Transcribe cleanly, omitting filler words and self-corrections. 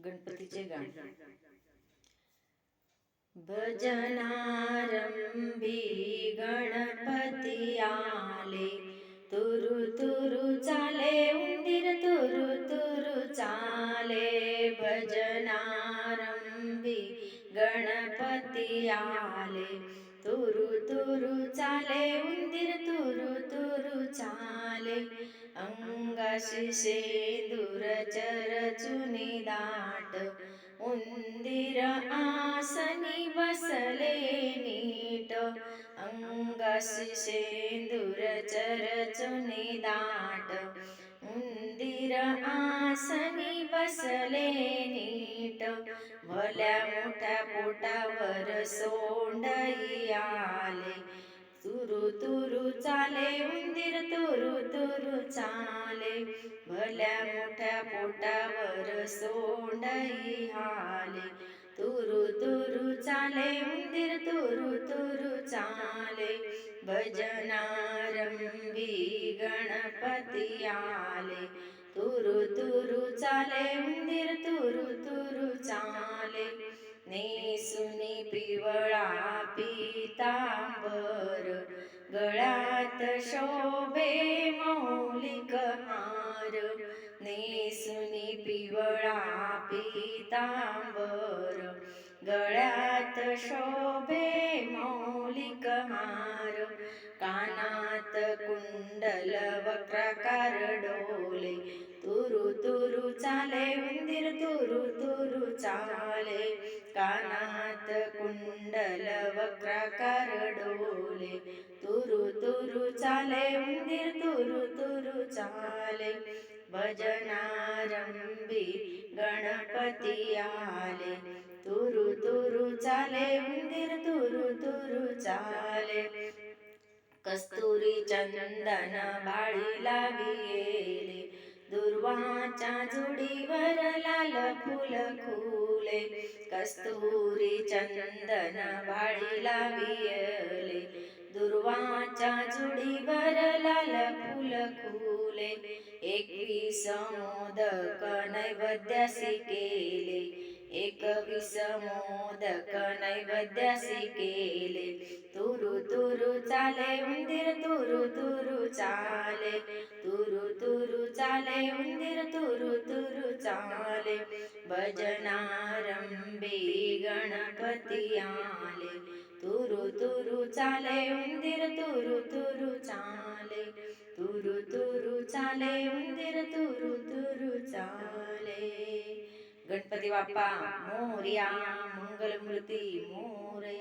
गणपतीचे गाणे. भजनारंभी गणपती आले, तुरु तुरु चाले उंदीर तुरु तुरु चाले. भजनारंभी गणपती आले, तुरु तुरु चाले उंदीर तुरु तुरु चाले. अंगाशी शेंदूर चरचुनी दाट, उंदीर आसनी बसले नीट. अंगाशी शेंदूर चरचुनी दाट, उंदीर आसनी बसले नीट. भल्या मोठ्या पोटावर सोंडई आले, तुरु तुरु चाले उंदीर तुरु तुरु चाले. भल्या मोठ्या पोटावर सोंडई आले, तुरु तुरु चाले उंदीर तुरु तुरु चाले. भजनारंभी गणपती आले, तुरु तुरु चाले उंदीर तुरु तुरु चाले. नेसुनी पिवळा पीतांबर, गळ्यात शोभे मौलिक हार. नेसुनी पिवळा पीतांबर, गळ्यात शोभे मौलिक हार. कानात कुंडल वक्राकार डोले, तुरु तुरु चाले उंदीर तुरु तुरु चाले. कानात कुंडल वक्राकार डोले, तुरु तुरु चाले उंदीर तुरु तुरु चाले. भजनारंभी गणपती आले, तुरु तुरु चाले उंदीर तुरु तुरु चाले. कस्तुरी चंदन बाळी लाविले, दुर्वाच्या जुडीवर लाल फुल खुले. कस्तुरी चंदन बाळी लाविले, दुर्वाच्या जुडीवर लाल फुल खुले. 21 मोदक नैवेद्यासी केले, 21 मोदक नैवेद्यासी केले. तुरु तुरु चाले उंदीर तुरु तुरु चाले, तुरु तुरु चाले उंदीर तुरु तुरु चाले. भजनारंभी गणपती आले, तुरु तुरु चाले उंदीर तुरु तुरु चाले. तुरु तुरु चाले उंदीर तुरु तुरु चाले. गणपती बाप्पा मोरया, मंगलमूर्ती मोरया.